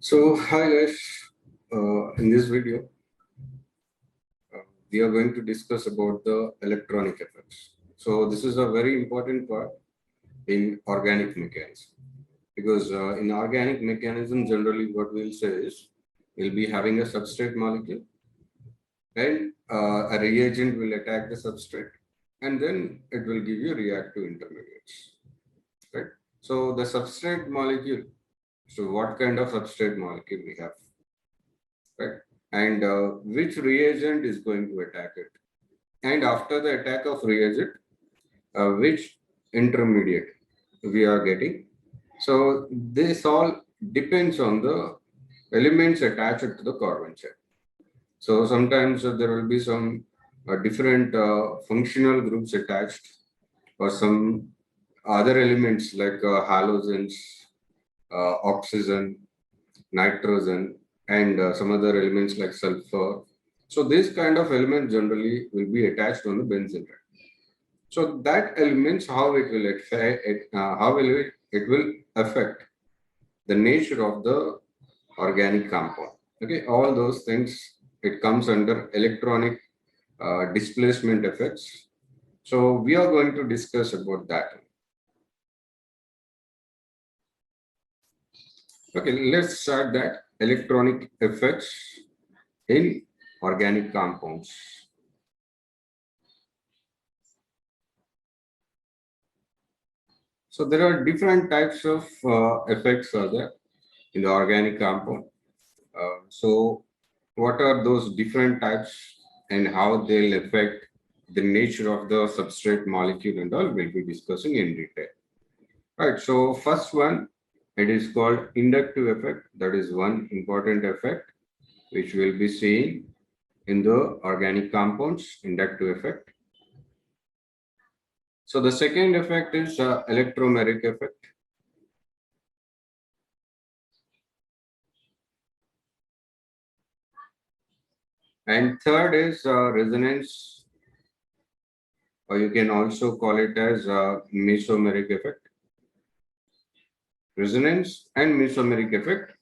So, hi guys. In this video, we are going to discuss about the electronic effects. So, this is a very important part in organic mechanism because in organic mechanism, generally what we'll say is we'll be having a substrate molecule and a reagent will attack the substrate and then it will give you reactive intermediates, right? So, the substrate molecule, so what kind of substrate molecule we have? Right? And which reagent is going to attack it. And after the attack of reagent, which intermediate we are getting. So this all depends on the elements attached to the carbon chain. So sometimes there will be some different functional groups attached or some other elements like halogens, oxygen, nitrogen, and some other elements like sulfur. So this kind of element generally will be attached on the benzene ring. So that elements how it will affect it will affect the nature of the organic compound. Okay, all those things it comes under electronic displacement effects. So we are going to discuss about that. Okay, let's start that electronic effects in organic compounds. So there are different types of effects are there in the organic compound. So what are those different types and how they'll affect the nature of the substrate molecule and all we'll be discussing in detail. Right, so first one, it is called inductive effect. That is one important effect which we'll be seeing in the organic compounds, inductive effect. So the second effect is electromeric effect. And third is resonance, or you can also call it as mesomeric effect. Resonance and mesomeric effect,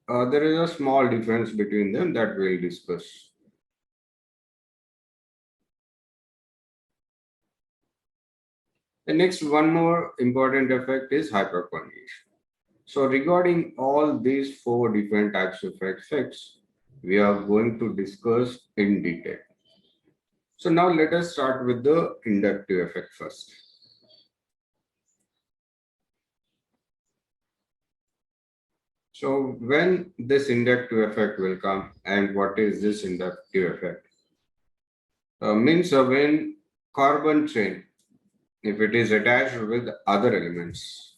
there is a small difference between them that we'll discuss. The next one more important effect is hyperconjugation. So regarding all these four different types of effects, we are going to discuss in detail. So now let us start with the inductive effect first. So when this inductive effect will come and what is this inductive effect? Means when carbon chain, if it is attached with other elements,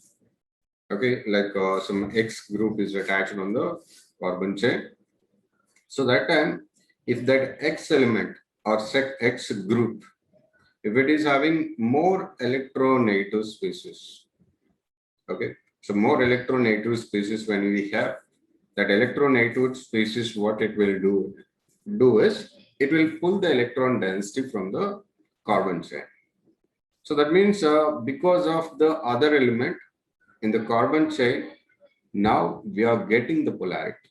okay, like some X group is attached on the carbon chain. So that time, if that X element or X group, if it is having more electronegative species, okay, so more electronegative species when we have that electronegative species, what it will do is it will pull the electron density from the carbon chain. So that means because of the other element in the carbon chain, now we are getting the polarity.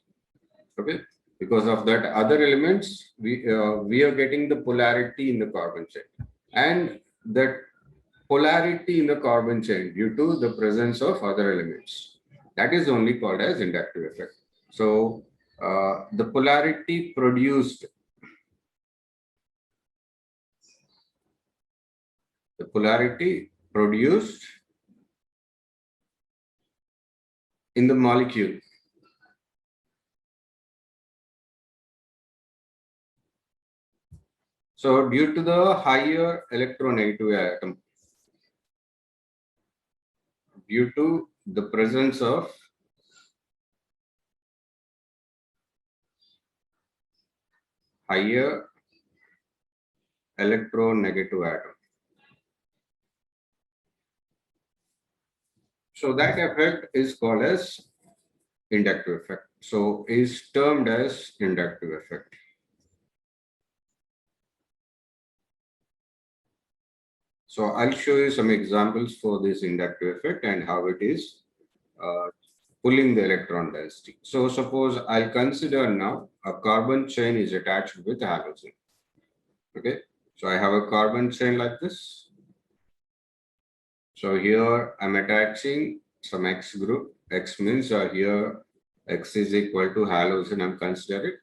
Okay, because of that other elements, we are getting the polarity in the carbon chain, and that polarity in the carbon chain due to the presence of other elements. That is only called as inductive effect. So the polarity produced, in the molecule. So due to the higher electronegative atom, due to the presence of higher electronegative atom. So that effect is called as inductive effect. So is termed as inductive effect. So I'll show you some examples for this inductive effect and how it is pulling the electron density. So suppose I'll consider now a carbon chain is attached with halogen. Okay, so I have a carbon chain like this. So here I'm attaching some X group. X means here X is equal to halogen, I'm considering.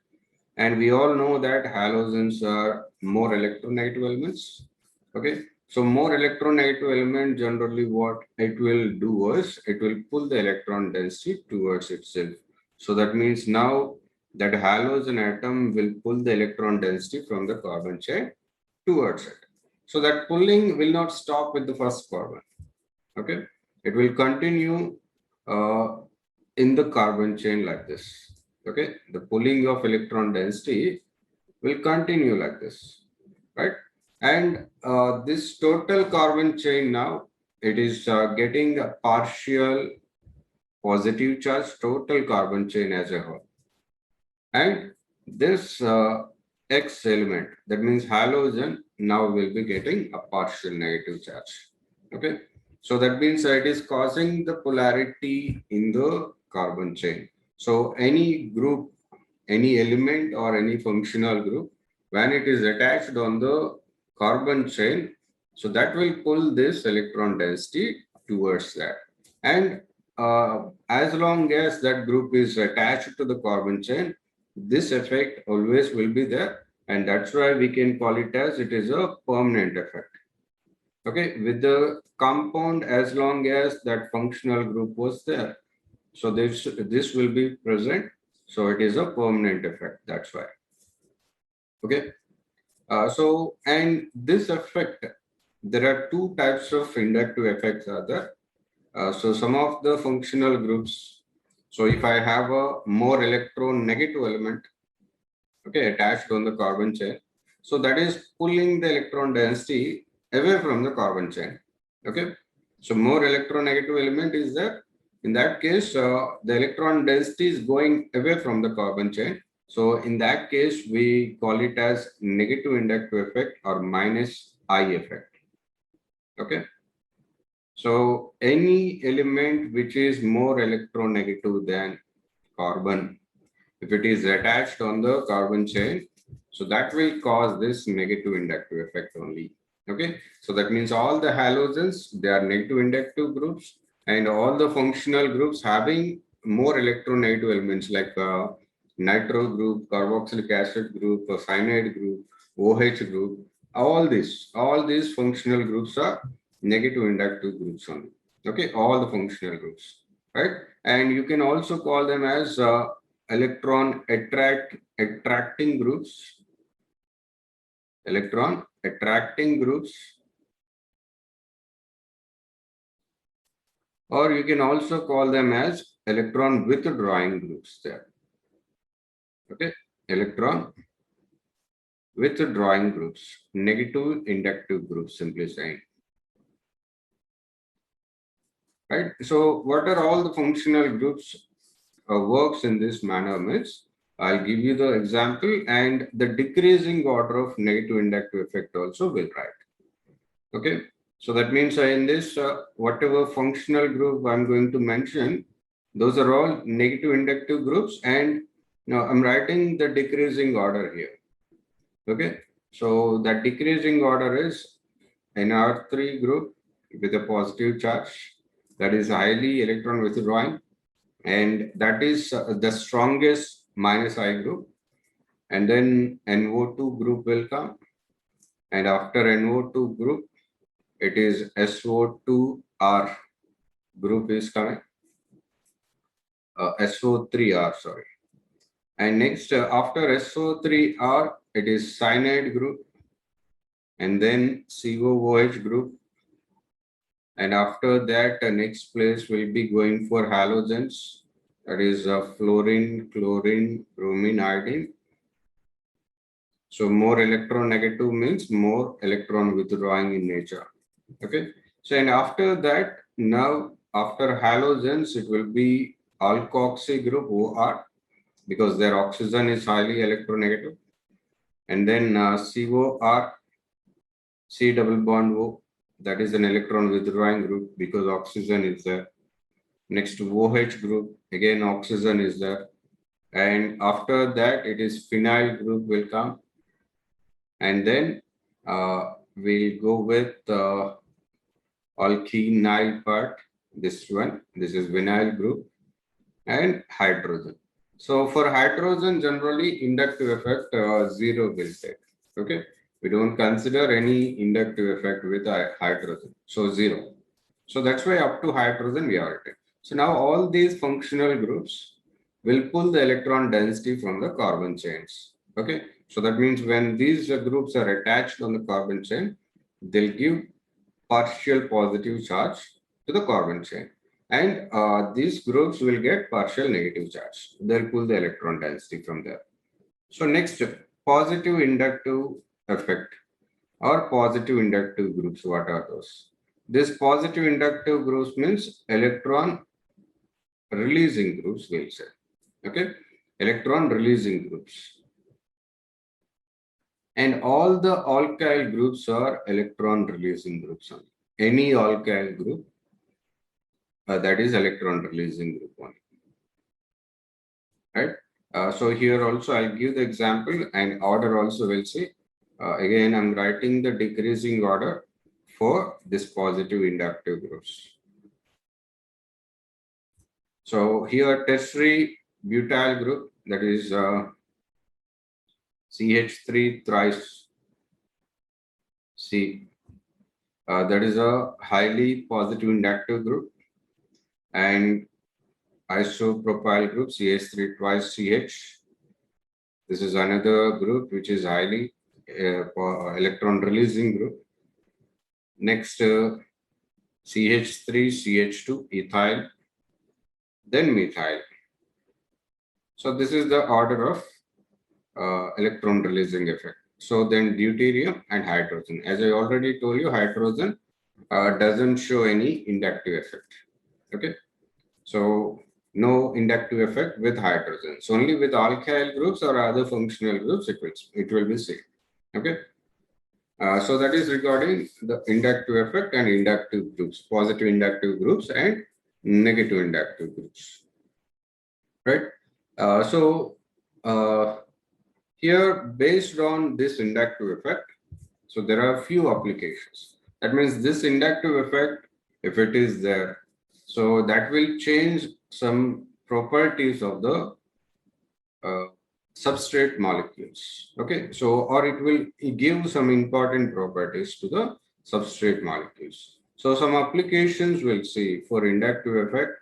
And we all know that halogens are more electronegative elements. Okay, so more electronegative element, generally what it will do is it will pull the electron density towards itself. So that means now that halogen atom will pull the electron density from the carbon chain towards it. So that pulling will not stop with the first carbon. Okay, it will continue in the carbon chain like this. Okay, the pulling of electron density will continue like this, right? And this total carbon chain now, it is getting a partial positive charge, total carbon chain as a whole. And this X element, that means halogen, now will be getting a partial negative charge. Okay, so that means it is causing the polarity in the carbon chain. So any group, any element or any functional group, when it is attached on the carbon chain, so that will pull this electron density towards that. And as long as that group is attached to the carbon chain, this effect always will be there, and that's why we can call it as it is a permanent effect. Okay, with the compound, as long as that functional group was there, so this will be present, so it is a permanent effect, that's why. Okay, so and this effect, there are two types of inductive effects are there. So some of the functional groups, so if I have a more electronegative element, okay, attached on the carbon chain, so that is pulling the electron density away from the carbon chain. Okay, so more electronegative element is there. In that case, the electron density is going away from the carbon chain. So in that case, we call it as negative inductive effect or minus I effect. Okay. So any element which is more electronegative than carbon, if it is attached on the carbon chain, so that will cause this negative inductive effect only. Okay, so that means all the halogens, they are negative inductive groups, and all the functional groups having more electronegative elements like nitro group, carboxylic acid group, cyanide group, OH group, all these functional groups are negative inductive groups only. Okay, all the functional groups, right? And you can also call them as attracting groups, electron attracting groups, or you can also call them as electron withdrawing groups there. Okay, electron withdrawing groups, negative inductive groups, simply saying. Right, so what are all the functional groups works in this manner means, I'll give you the example, and the decreasing order of negative inductive effect also will write. Okay, so that means in this, whatever functional group I'm going to mention, those are all negative inductive groups, and now I'm writing the decreasing order here. Okay, so that decreasing order is NR3 group with a positive charge, that is highly electron withdrawing, and that is the strongest minus I group. And then NO2 group will come, and after NO2 group, it is SO2R group is coming, SO3R, sorry. And next, after SO3R, it is cyanide group, and then COOH group. And after that, next place will be going for halogens, that is fluorine, chlorine, bromine, iodine. So more electronegative means more electron withdrawing in nature. Okay. So and after that, now after halogens, it will be alkoxy group OR, because their oxygen is highly electronegative. And then COR, C double bond O, that is an electron withdrawing group because oxygen is there. Next to OH group, again oxygen is there. And after that, it is phenyl group will come. And then we'll go with alkenyl part. This one, this is vinyl group and hydrogen. So for hydrogen, generally inductive effect 0 will take. Okay, we don't consider any inductive effect with hydrogen. So 0. So that's why up to hydrogen we are taking. So now all these functional groups will pull the electron density from the carbon chains. Okay, so that means when these groups are attached on the carbon chain, they'll give partial positive charge to the carbon chain. And these groups will get partial negative charge. They'll pull the electron density from there. So next, positive inductive effect or positive inductive groups. What are those? This positive inductive groups means electron releasing groups, we'll say. Okay, electron releasing groups. And all the alkyl groups are electron releasing groups. Any alkyl group that is electron releasing group only, right? So here also I'll give the example and order also will see. Again, I'm writing the decreasing order for this positive inductive groups. So here tertiary butyl group, that is CH3 thrice C. That is a highly positive inductive group. And isopropyl group CH3 twice CH. This is another group which is highly electron releasing group. Next, CH3 CH2 ethyl, then methyl. So this is the order of electron releasing effect. So then deuterium and hydrogen. As I already told you, hydrogen doesn't show any inductive effect. Okay, so no inductive effect with hydrogen. So only with alkyl groups or other functional groups it will be same. Okay, so that is regarding the inductive effect and inductive groups, positive inductive groups and negative inductive groups, right? So here, based on this inductive effect, so there are a few applications. That means this inductive effect, if it is there, so that will change some properties of the substrate molecules. Okay, so or it will give some important properties to the substrate molecules. So some applications we'll see for inductive effect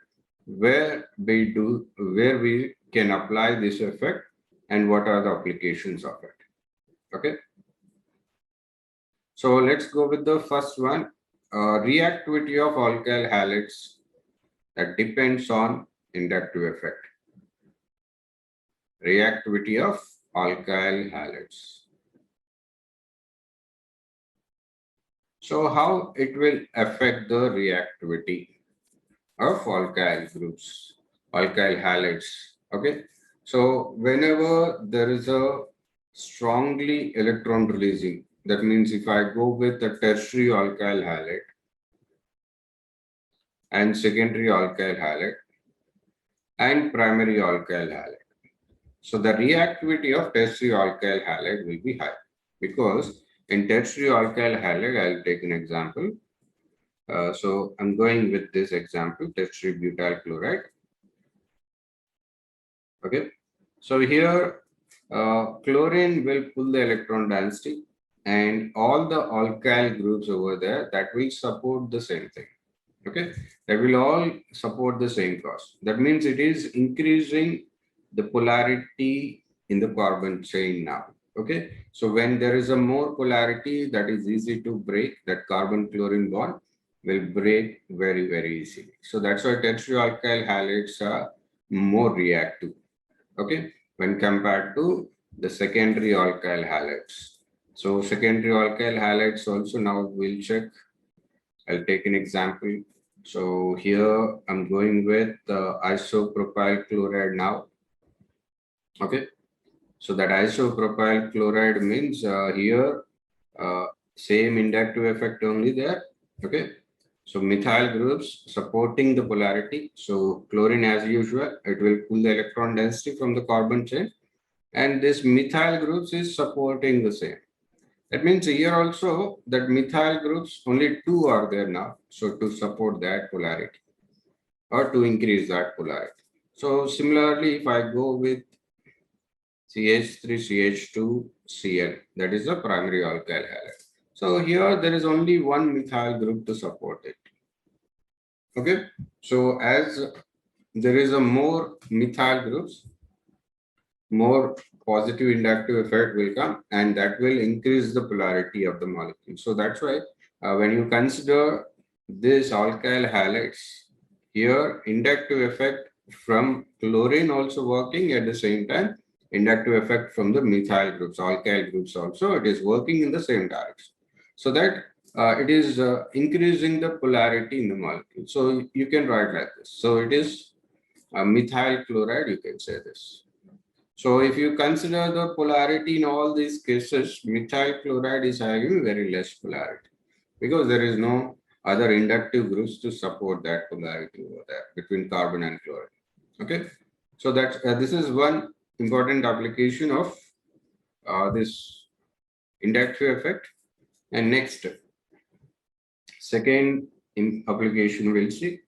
where we can apply this effect and what are the applications of it. Okay, so let's go with the first one. Reactivity of alkyl halides that depends on inductive effect. Reactivity of alkyl halides. So how it will affect the reactivity of alkyl groups, alkyl halides. Okay, so whenever there is a strongly electron releasing, that means if I go with the tertiary alkyl halide and secondary alkyl halide and primary alkyl halide, so the reactivity of tertiary alkyl halide will be high, because in tertiary alkyl halide, I'll take an example. So I'm going with this example, tertiary butyl chloride. Okay, so here chlorine will pull the electron density, and all the alkyl groups over there that will support the same thing. Okay, they will all support the same cause. That means it is increasing the polarity in the carbon chain now. Okay, so when there is a more polarity, that is easy to break, that carbon chlorine bond will break very, very easily. So that's why tertiary alkyl halides are more reactive. Okay, when compared to the secondary alkyl halides. So secondary alkyl halides also, now we'll check. I'll take an example. So here I'm going with isopropyl chloride now. Okay, so that isopropyl chloride means here same inductive effect only there. Okay, So methyl groups supporting the polarity. So chlorine, as usual, it will pull the electron density from the carbon chain, and this methyl groups is supporting the same. That means here also that methyl groups, only two are there now. So to support that polarity or to increase that polarity. So similarly, if I go with CH3, CH2, Cl, that is the primary alkyl halide. So here there is only one methyl group to support it. Okay. So as there is a more methyl groups, more positive inductive effect will come, and that will increase the polarity of the molecule. So that's why when you consider this alkyl halides, here inductive effect from chlorine also working at the same time, inductive effect from the methyl groups, alkyl groups also, it is working in the same direction. So that it is increasing the polarity in the molecule. So you can write like this. So it is methyl chloride, you can say this. So if you consider the polarity in all these cases, methyl chloride is having very less polarity because there is no other inductive groups to support that polarity over there between carbon and chlorine. Okay, so that this is one important application of this inductive effect. And next, second application we'll see.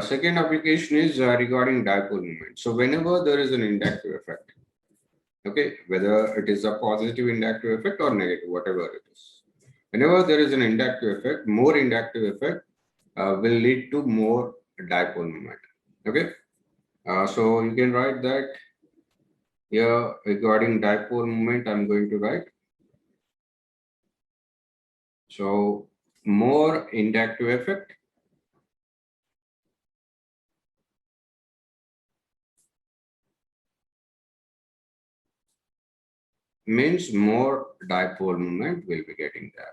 Second application is regarding dipole moment. So whenever there is an inductive effect, okay, whether it is a positive inductive effect or negative, whatever it is. Whenever there is an inductive effect, more inductive effect will lead to more dipole moment. Okay, so you can write that here regarding dipole moment. I'm going to write. So more inductive effect means more dipole moment will be getting there.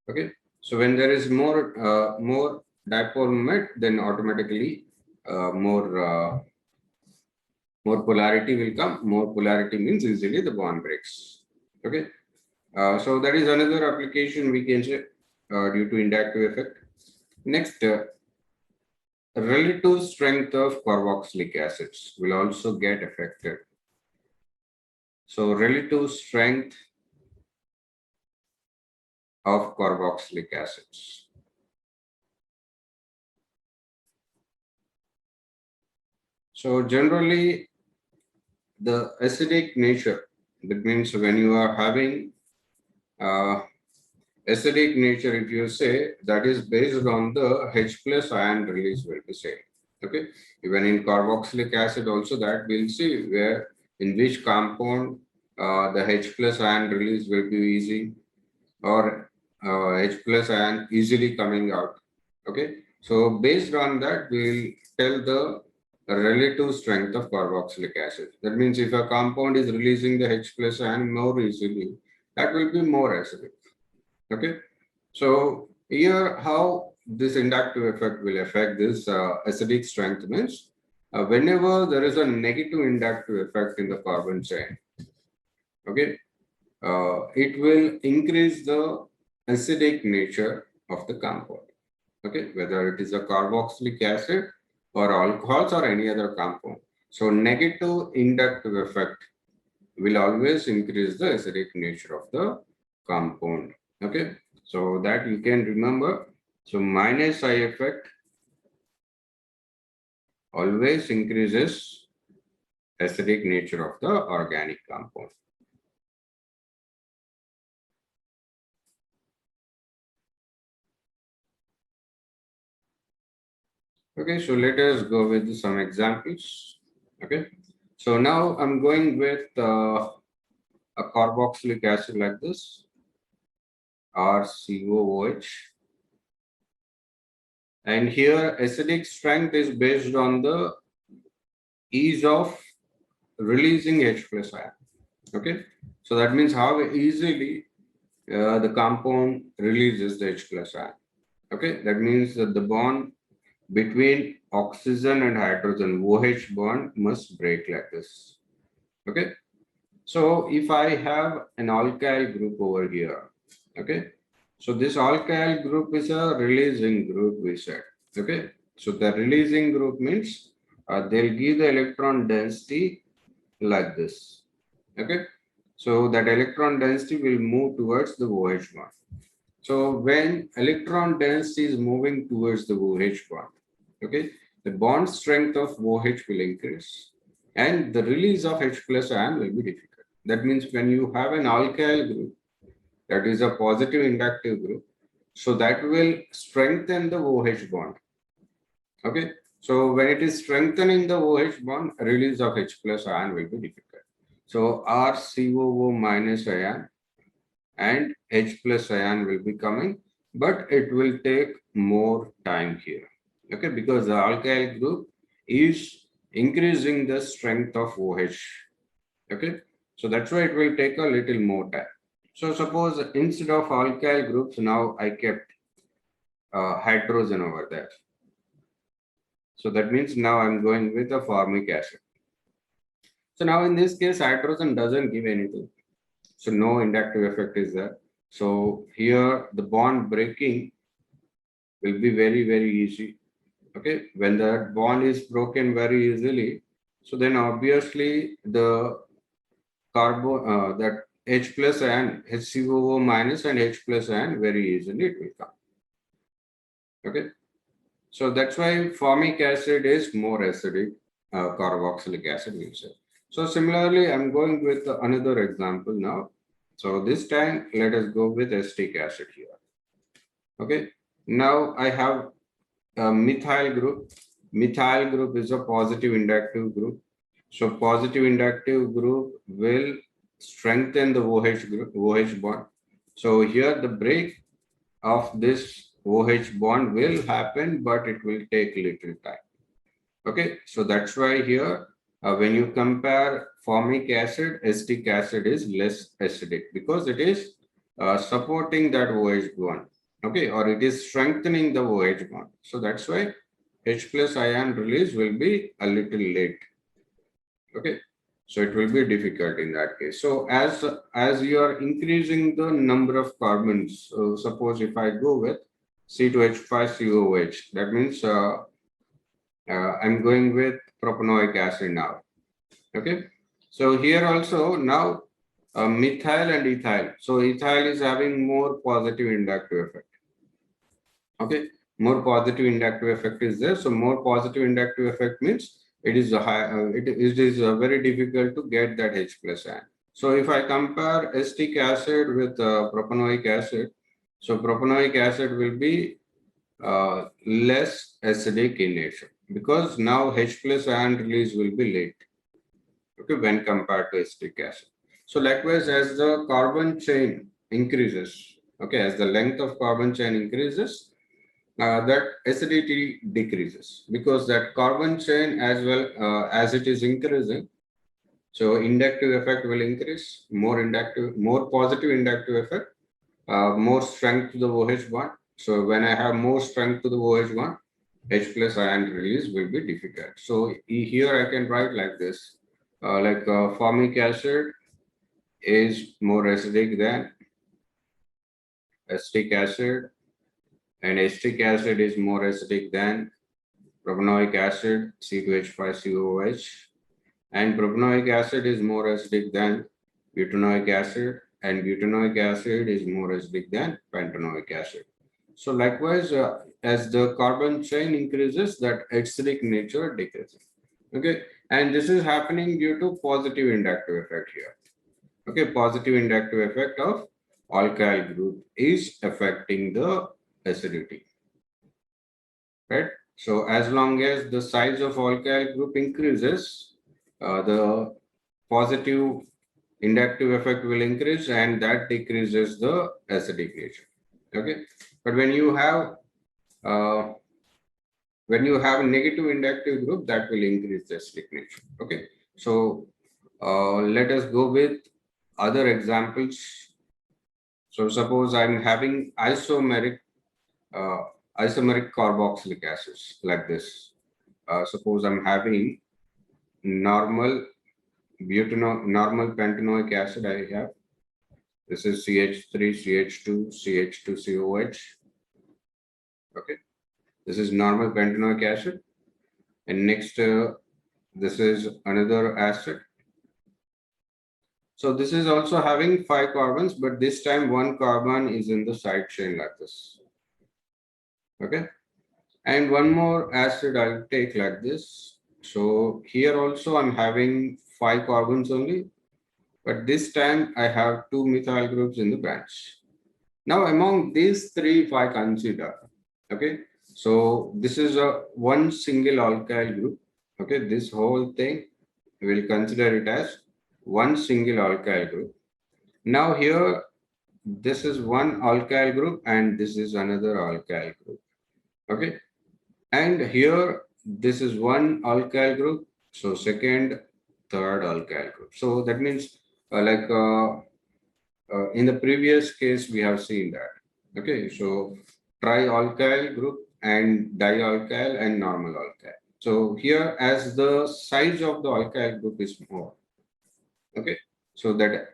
Okay, so when there is more dipole moment, then automatically more polarity will come. More polarity means easily the bond breaks. Okay, so that is another application we can say due to inductive effect. Next, relative strength of carboxylic acids will also get affected. So relative strength of carboxylic acids. So generally, the acidic nature, that means when you are having acidic nature, if you say, that is based on the H plus ion release will be same. Okay, even in carboxylic acid also that we'll see where in which compound the H plus ion release will be easy or H plus ion easily coming out. Okay, so based on that we'll tell the relative strength of carboxylic acid. That means if a compound is releasing the H plus ion more easily, that will be more acidic. Okay, so here how this inductive effect will affect this acidic strength means whenever there is a negative inductive effect in the carbon chain, okay, it will increase the acidic nature of the compound. Okay, whether it is a carboxylic acid or alcohols or any other compound. So negative inductive effect will always increase the acidic nature of the compound. Okay, so that you can remember. So minus I effect always increases acidic nature of the organic compound. Okay, so let us go with some examples. Okay, so now I'm going with a carboxylic acid like this, RCOOH. And here acidic strength is based on the ease of releasing H plus ion. Okay, so that means how easily the compound releases the H plus ion. Okay, that means that the bond between oxygen and hydrogen, OH bond, must break like this. Okay, So if I have an alkyl group over here, okay, so this alkyl group is a releasing group, we said, okay. So the releasing group means they'll give the electron density like this, okay. So that electron density will move towards the OH bond. So when electron density is moving towards the OH bond, okay, the bond strength of OH will increase and the release of H plus ion will be difficult. That means when you have an alkyl group, that is a positive inductive group, so that will strengthen the OH bond. Okay, so when it is strengthening the OH bond, release of H plus ion will be difficult. So RCOO minus ion and H plus ion will be coming, but it will take more time here. Okay, because the alkyl group is increasing the strength of OH. Okay, so that's why it will take a little more time. So suppose instead of alkyl groups, now I kept hydrogen over there. So that means now I'm going with a formic acid. So now in this case, hydrogen doesn't give anything. So no inductive effect is there. So here the bond breaking will be very, very easy. Okay, when that bond is broken very easily, so then obviously the that H plus ion, HCOO minus and H plus ion very easily it will come. Okay, so that's why formic acid is more acidic, carboxylic acid we say. So similarly, I'm going with another example now. So this time, let us go with acetic acid here. Okay, now I have a methyl group. Methyl group is a positive inductive group. So positive inductive group will strengthen the OH group, OH bond. So here the break of this OH bond will happen, but it will take little time. Okay, so that's why here when you compare formic acid, acetic acid is less acidic because it is supporting that OH bond. Okay, or it is strengthening the OH bond. So that's why H plus ion release will be a little late. Okay, so it will be difficult in that case. So as you are increasing the number of carbons, suppose if I go with C2H5COOH, that means I'm going with propanoic acid now. Okay, so here also now methyl and ethyl. So ethyl is having more positive inductive effect. Okay, more positive inductive effect is there. So more positive inductive effect means it is a high. It is very difficult to get that H plus ion. So if I compare acetic acid with propanoic acid, so propanoic acid will be less acidic in nature because now H plus ion release will be late, okay, when compared to acetic acid. So likewise, as the carbon chain increases, okay, as the length of carbon chain increases, that acidity decreases because that carbon chain as well as it is increasing, so inductive effect will increase, more positive inductive effect, more strength to the OH bond. So when I have more strength to the OH bond, H plus ion release will be difficult. So here I can write like this, formic acid is more acidic than acetic acid, and acetic acid is more acidic than propanoic acid, C2H5COOH, and propanoic acid is more acidic than butanoic acid, and butanoic acid is more acidic than pentanoic acid. So likewise, as the carbon chain increases, that acidic nature decreases. Okay, and this is happening due to positive inductive effect here. Okay, positive inductive effect of alkyl group is affecting the acidity, right? So as long as the size of alkyl group increases, the positive inductive effect will increase and that decreases the acidic nature. Okay, but uh, when you have a negative inductive group, that will increase the acidic nature. Okay, so let us go with other examples. So suppose I'm having uh, isomeric carboxylic acids like this. Suppose I'm having normal normal pentanoic acid I have. This is CH3, CH2, CH2COH. Okay, this is normal pentanoic acid. And next, this is another acid. So this is also having 5 carbons, but this time 1 carbon is in the side chain like this. Okay, and one more acid I'll take like this. So here also I'm having 5 carbons only, but this time I have 2 methyl groups in the branch. Now among these three, if I consider, okay, so this is a one single alkyl group. Okay, this whole thing we'll consider it as one single alkyl group. Now here, this is one alkyl group and this is another alkyl group. Okay, and here this is one alkyl group. So second, third alkyl group. So that means in the previous case we have seen that. Okay, so trialkyl group and dialkyl and normal alkyl. So here as the size of the alkyl group is more, okay, so that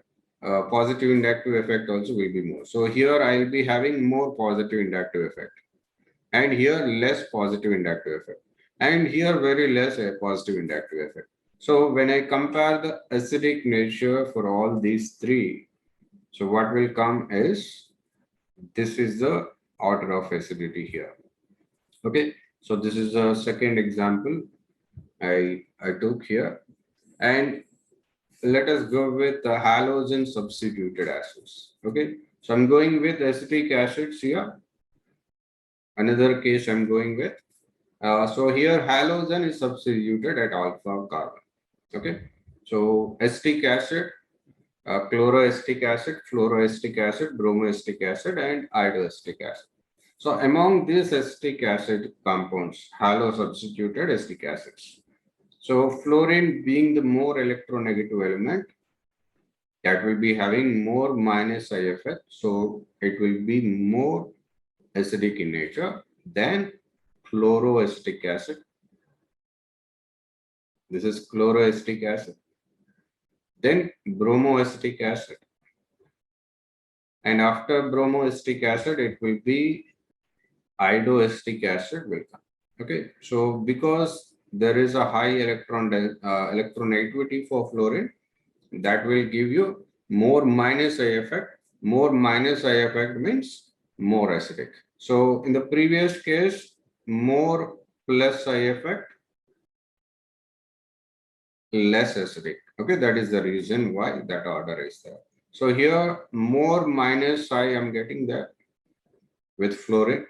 positive inductive effect also will be more. So here I will be having more positive inductive effect and here less positive inductive effect and here very less positive inductive effect. So when I compare the acidic nature for all these three, so what will come is, this is the order of acidity here. Okay, so this is the second example I took here. And let us go with the halogen substituted acids. Okay, so I'm going with acetic acids here. Another case I'm going with. So here halogen is substituted at alpha carbon. Okay, so acetic acid, chloroacetic acid, fluoroacetic acid, bromoacetic acid, and iodoacetic acid. So among these acetic acid compounds, halo substituted acetic acids. So fluorine being the more electronegative element, that will be having more minus I effect. So it will be more acidic in nature than chloroacetic acid. This is chloroacetic acid. Then bromoacetic acid. And after bromoacetic acid, it will be iodoacetic acid will come. Okay, so because there is a high electronegativity for fluorine, that will give you more minus I effect. More minus I effect means more acidic. So in the previous case, more plus I effect, less acidic. Okay, that is the reason why that order is there. So here more minus I am getting that with fluorine.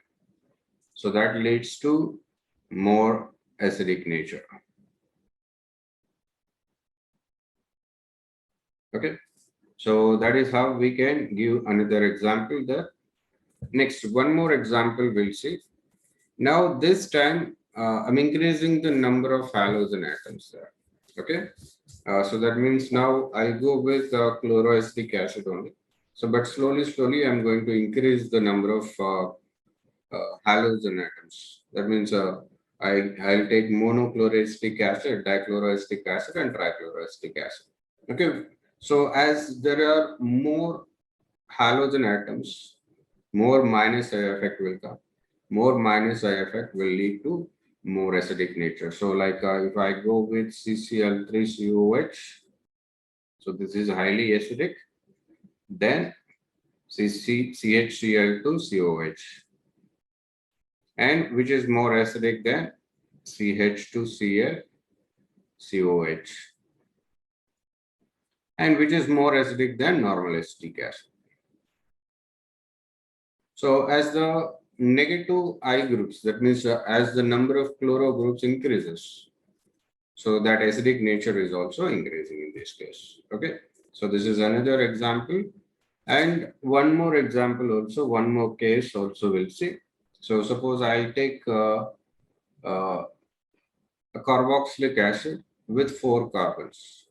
So that leads to more acidic nature. Okay, so that is how we can give another example there. Next, one more example we'll see. Now this time I'm increasing the number of halogen atoms there. Okay, so that means now I go with chloroacetic acid only. So, but slowly I'm going to increase the number of halogen atoms. That means I'll take monochloroacetic acid, dichloroacetic acid, and trichloroacetic acid. Okay, so as there are more halogen atoms, more minus I effect will come. More minus I effect will lead to more acidic nature. So like if I go with CCl3COH, so this is highly acidic, then CHCl2COH, and which is more acidic than CH2ClCOH, and which is more acidic than normal acetic acid. So as the negative I groups, that means as the number of chloro groups increases, so that acidic nature is also increasing in this case. Okay, so this is another example, and one more example also, one more case also we'll see. So suppose I take a carboxylic acid with 4 carbons.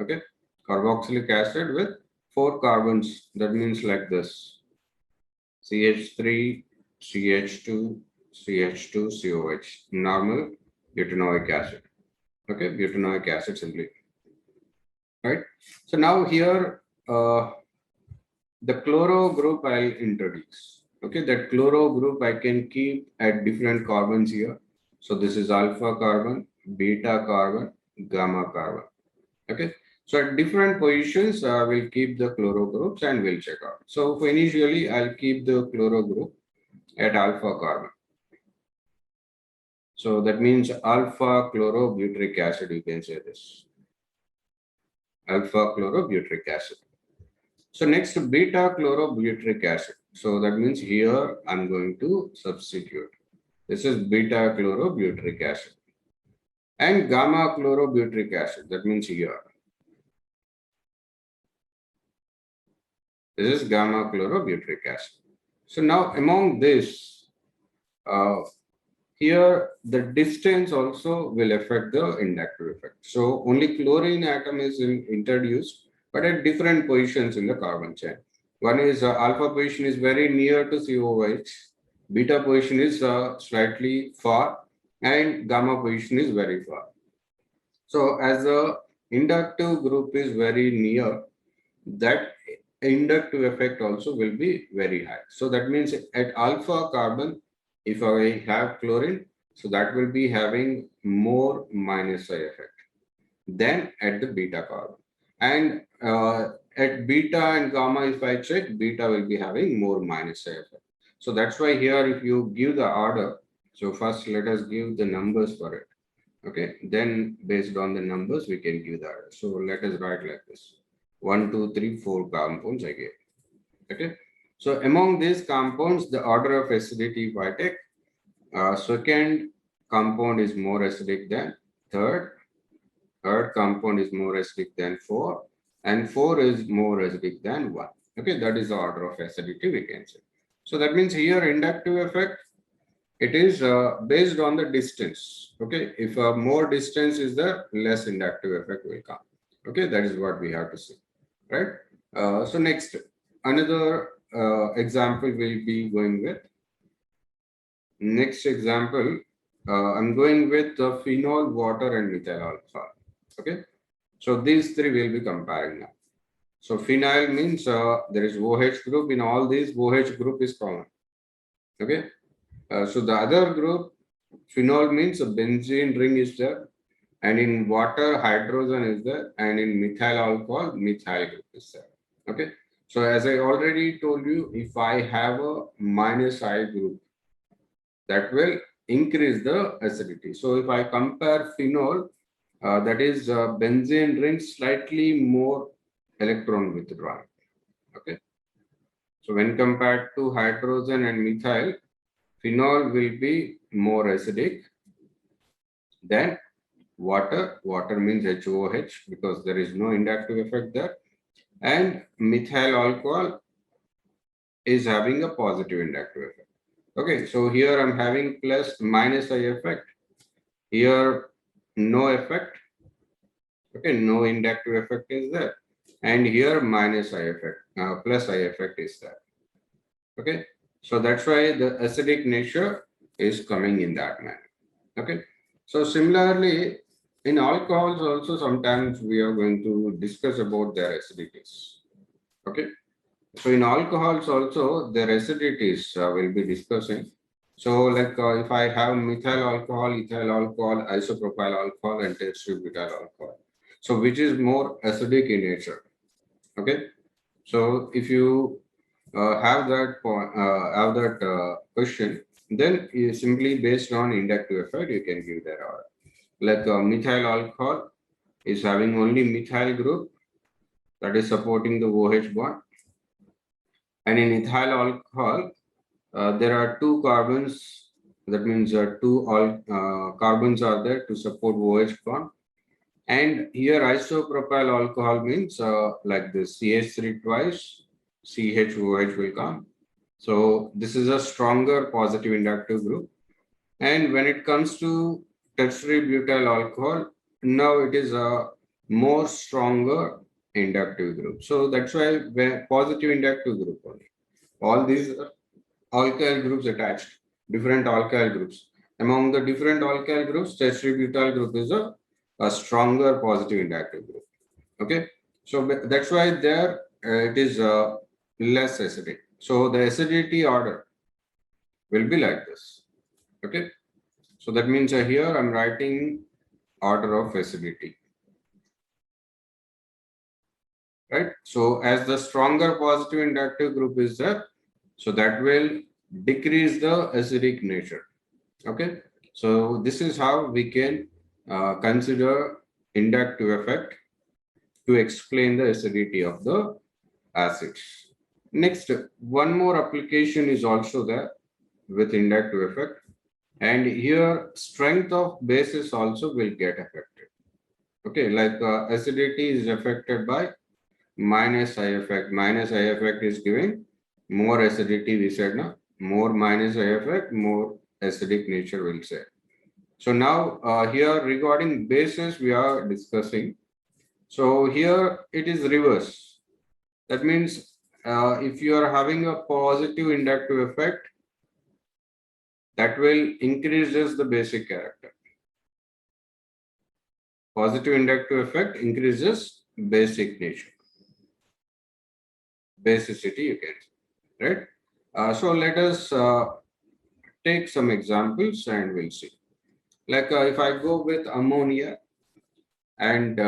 Okay, carboxylic acid with 4 carbons. That means like this: CH3, CH2, CH2, COH, normal butanoic acid. Okay, butanoic acid simply. right? So now here, the chloro group I'll introduce. Okay, that chloro group I can keep at different carbons here. So this is alpha carbon, beta carbon, gamma carbon. Okay, so at different positions, we'll keep the chloro groups and we'll check out. So initially, I'll keep the chloro group at alpha carbon. So that means alpha chlorobutyric acid, you can say this. Alpha chlorobutyric acid. So next beta chlorobutyric acid. So that means here I'm going to substitute. This is beta chlorobutyric acid. And gamma chlorobutyric acid. That means here. This is gamma chlorobutyric acid. So now among this, uh, here the distance also will affect the inductive effect. So only chlorine atom is introduced, but at different positions in the carbon chain. One is alpha position is very near to COH, beta position is slightly far, and gamma position is very far. So as the inductive group is very near, that inductive effect also will be very high. So that means at alpha carbon, if I have chlorine, so that will be having more minus I effect than at the beta carbon. And at beta and gamma, if I check, beta will be having more minus I effect. So that's why here, if you give the order, so first let us give the numbers for it. Okay, then based on the numbers, we can give the order. So let us write like this. 1, 2, 3, 4 compounds I gave. Okay. So among these compounds, the order of acidity, if I take, second compound is more acidic than third, third compound is more acidic than 4, and 4 is more acidic than 1. Okay, that is the order of acidity we can say. So that means here inductive effect, it is based on the distance. Okay, if more distance is there, less inductive effect will come. Okay, that is what we have to see, right? So next, another example will be going with. Next example, I'm going with phenol, water, and methyl alcohol. Okay, so these three will be comparing now. So phenyl means there is OH group. In all these, OH group is common. Okay, so the other group, phenol means a benzene ring is there, and in water, hydrogen is there, and in methyl alcohol, methyl group is there. Okay, so as I already told you, if I have a minus I group, that will increase the acidity. So if I compare phenol, that is benzene ring slightly more electron withdrawal. Okay, so when compared to hydrogen and methyl, phenol will be more acidic than water. Water means HOH because there is no inductive effect there. And methyl alcohol is having a positive inductive effect. Okay, so here I'm having plus minus I effect. Here, no effect. Okay, no inductive effect is there. And here minus I effect, plus I effect is there. Okay, so that's why the acidic nature is coming in that manner. Okay, so similarly, in alcohols also sometimes we are going to discuss about their acidities. Okay, so in alcohols also their acidities will be discussing. So like if I have methyl alcohol, ethyl alcohol, isopropyl alcohol, and tetrabutyl alcohol. So which is more acidic in nature? Okay, so if you have that question, then you simply based on inductive effect you can give that order. Like methyl alcohol is having only methyl group that is supporting the OH bond, and in ethyl alcohol there are two carbons. That means two carbons are there to support OH bond. And here isopropyl alcohol means like this CH3 twice, CHOH will come. So this is a stronger positive inductive group. And when it comes to tertiary butyl alcohol, now it is a more stronger inductive group. So that's why positive inductive group only. All these alkyl groups attached, different alkyl groups. Among the different alkyl groups, tertiary butyl group is a stronger positive inductive group. Okay, So that's why there it is less acidic. So the acidity order will be like this. Okay. So that means here I'm writing order of acidity. Right. So as the stronger positive inductive group is there, so that will decrease the acidic nature. Okay. So this is how we can consider inductive effect to explain the acidity of the acids. Next, one more application is also there with inductive effect. And here strength of bases also will get affected. Okay, like acidity is affected by minus I effect. Minus I effect is giving more acidity, we said now. More minus I effect, more acidic nature will say. So now here regarding bases we are discussing. So here it is reverse. That means if you are having a positive inductive effect, that will increases the basic character. Positive inductive effect increases basic nature. Basicity you can say, right? So let us take some examples and we'll see. Like if I go with ammonia and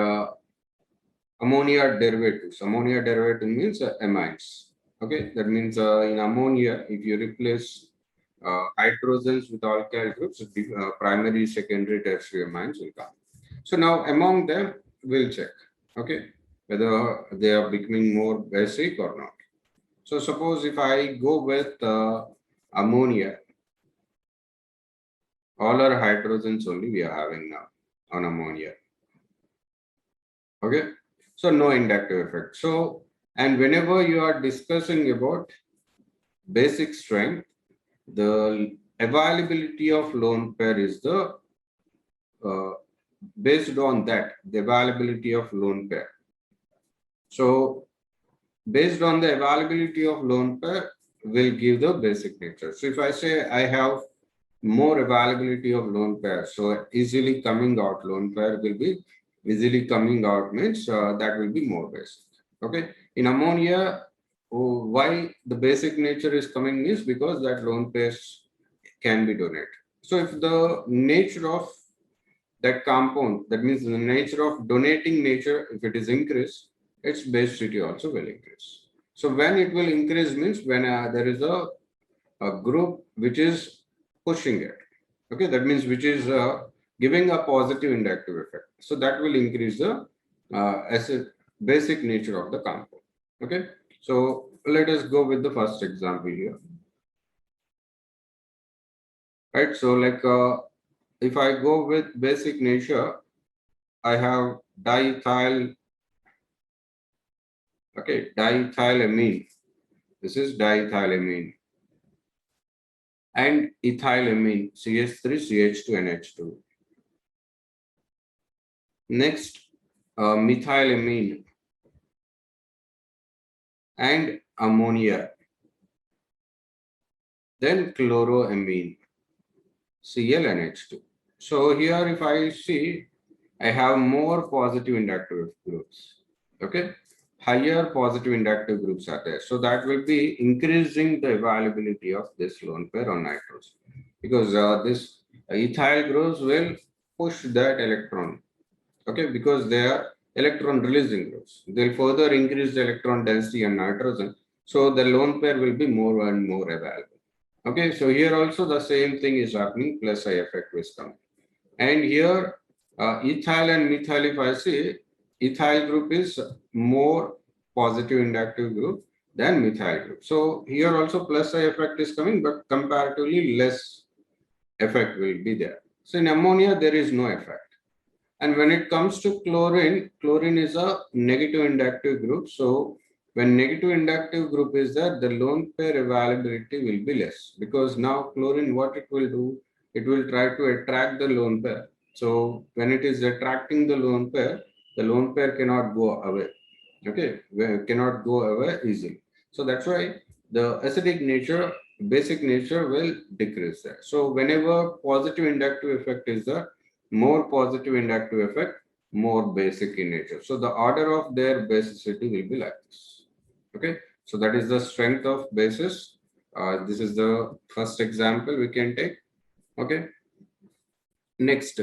ammonia derivatives. Ammonia derivative means amines. Okay, that means in ammonia, if you replace hydrogens with alkyl groups, primary, secondary, tertiary amines will come. So now among them, we'll check, okay, whether they are becoming more basic or not. So suppose if I go with ammonia, all our hydrogens only we are having now on ammonia. Okay, so no inductive effect. So, and whenever you are discussing about basic strength, the availability of lone pair is the based on that, the availability of lone pair. So based on the availability of lone pair will give the basic nature. So if I say I have more availability of lone pair, so easily coming out lone pair will be easily coming out means that will be more basic. Okay, in ammonia, why the basic nature is coming is because that lone pairs can be donated. So if the nature of that compound, that means the nature of donating nature, if it is increased, its basicity also will increase. So when it will increase means when there is a group which is pushing it. Okay, that means which is giving a positive inductive effect. So that will increase the acid basic nature of the compound. Okay, so let us go with the first example here. Right, so like if I go with basic nature, I have diethyl. Okay, diethylamine. This is diethylamine and ethylamine, CH3CH2NH2. Next, methylamine and ammonia. Then chloroamine, ClNH2. So here if I see, I have more positive inductive groups. Okay, higher positive inductive groups are there. So that will be increasing the availability of this lone pair on nitrogen because this ethyl groups will push that electron. Okay, because they are electron releasing groups. They'll further increase the electron density on nitrogen. So the lone pair will be more and more available. Okay, so here also the same thing is happening, plus I effect is coming. And here ethyl and methyl, if I say, ethyl group is more positive inductive group than methyl group. So here also plus I effect is coming, but comparatively less effect will be there. So in ammonia, there is no effect. And when it comes to chlorine, chlorine is a negative inductive group. So when negative inductive group is there, the lone pair availability will be less because now chlorine, what it will do, it will try to attract the lone pair. So when it is attracting the lone pair cannot go away. Okay, cannot go away easily. So that's why the acidic nature, basic nature will decrease there. So whenever positive inductive effect is there, more positive inductive effect, more basic in nature. So the order of their basicity will be like this. Okay, so that is the strength of basis. This is the first example we can take. Okay, next,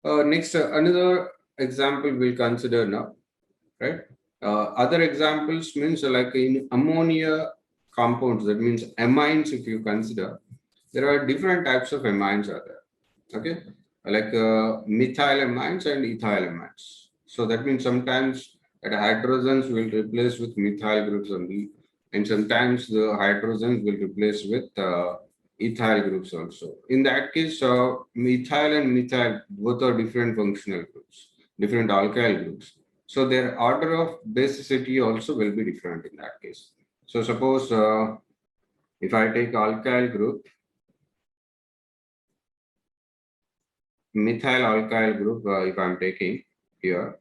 another example we'll consider now, right? Other examples means like in ammonia compounds, that means amines. If you consider, there are different types of amines are there. Okay, like methyl amines and ethyl amines. So that means sometimes that hydrogens will replace with methyl groups only, and sometimes the hydrogens will replace with ethyl groups also. In that case, methyl and methyl both are different functional groups, different alkyl groups. So their order of basicity also will be different in that case. So suppose if I take alkyl group, methyl alkyl group, if I'm taking here,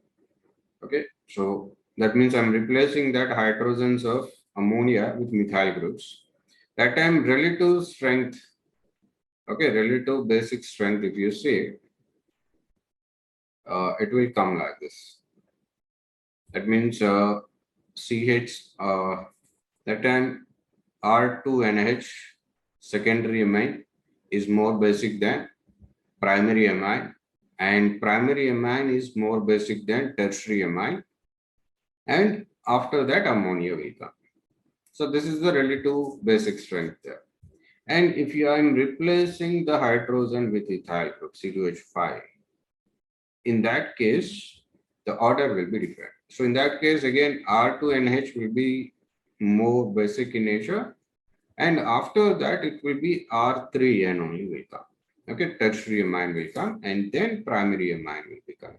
okay, so that means I'm replacing that hydrogens of ammonia with methyl groups. That time relative strength, okay, relative basic strength, if you see, it will come like this. That means CH, that time R2NH secondary amine is more basic than primary amine, and primary amine is more basic than tertiary amine, and after that ammonia will come. So this is the relative basic strength there. And if you are replacing the hydrogen with ethyl group C2H5, in that case, the order will be different. So in that case, again, R2NH will be more basic in nature. And after that, it will be R3N only will come. Okay, tertiary amine will come, and then primary amine will become.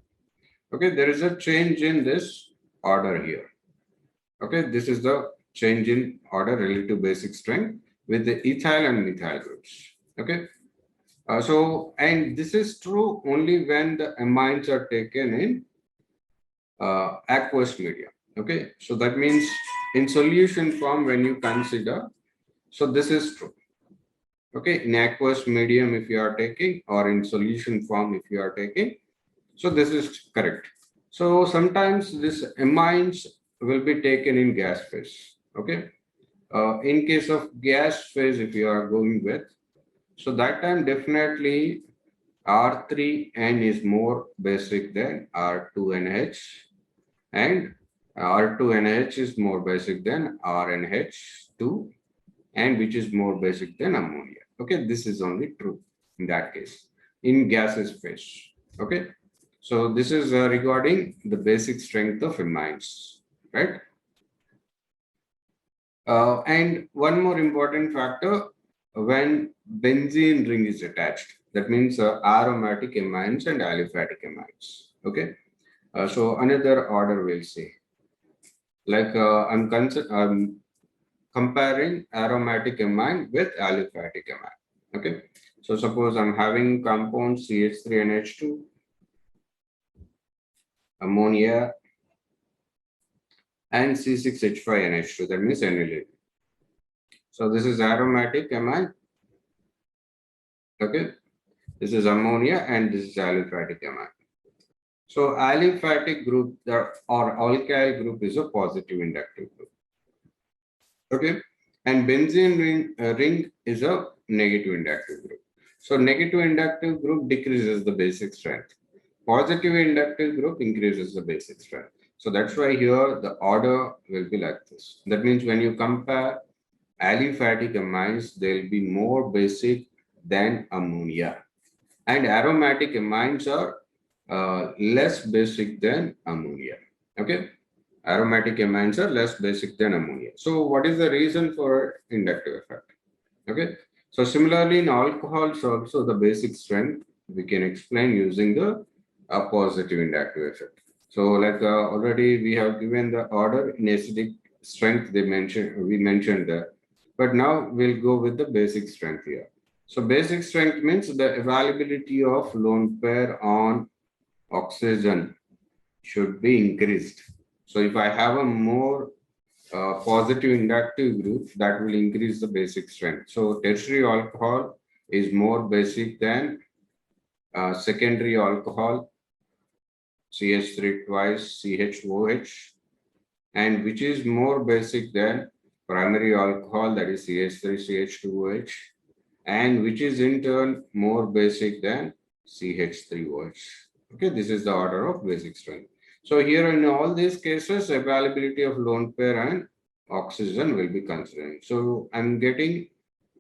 Okay, there is a change in this order here. Okay, this is the change in order relative basic strength with the ethyl and methyl groups. Okay, and this is true only when the amines are taken in aqueous medium. Okay, so that means in solution form when you consider, so this is true. Okay, in aqueous medium if you are taking, or in solution form if you are taking, so this is correct. So sometimes this amines will be taken in gas phase. Okay, in case of gas phase, if you are going with, so that time definitely R3N is more basic than R2NH, and R2NH is more basic than RNH2, and which is more basic than ammonia. Okay, this is only true in that case in gaseous phase. Okay, so this is regarding the basic strength of amines, right? And one more important factor, when benzene ring is attached, that means aromatic amines and aliphatic amines. Okay, so another order we'll see. Like I'm comparing aromatic amine with aliphatic amine. Okay, so suppose I'm having compound CH3NH2, ammonia, and C6H5NH2, that means aniline. So this is aromatic amine. Okay, this is ammonia, and this is aliphatic amine. So aliphatic group or alkyl group is a positive inductive group. Okay, and benzene ring is a negative inductive group. So negative inductive group decreases the basic strength. Positive inductive group increases the basic strength. So that's why here the order will be like this. That means when you compare aliphatic amines, they'll be more basic than ammonia. And aromatic amines are less basic than ammonia. Okay, aromatic amines are less basic than ammonia. So what is the reason for inductive effect? Okay, so similarly in alcohols also the basic strength we can explain using the positive inductive effect. So like already we have given the order in acidic strength we mentioned that, but now we'll go with the basic strength here. So basic strength means the availability of lone pair on oxygen should be increased. So if I have a more positive inductive group, that will increase the basic strength. So tertiary alcohol is more basic than secondary alcohol, CH3 twice, CHOH, and which is more basic than primary alcohol, that is CH3, CH2OH, and which is in turn more basic than CH3OH. Okay, this is the order of basic strength. So here in all these cases, availability of lone pair and oxygen will be considered. So I'm getting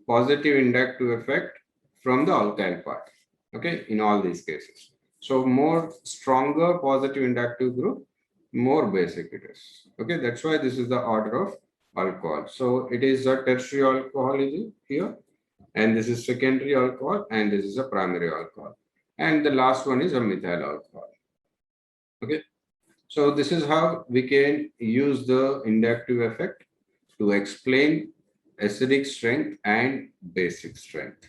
positive inductive effect from the alkyl part. Okay, in all these cases. So more stronger positive inductive group, more basic it is. Okay, that's why this is the order of alcohol. So it is a tertiary alcohol is here, and this is secondary alcohol, and this is a primary alcohol. And the last one is a methyl alcohol. Okay, so this is how we can use the inductive effect to explain acidic strength and basic strength.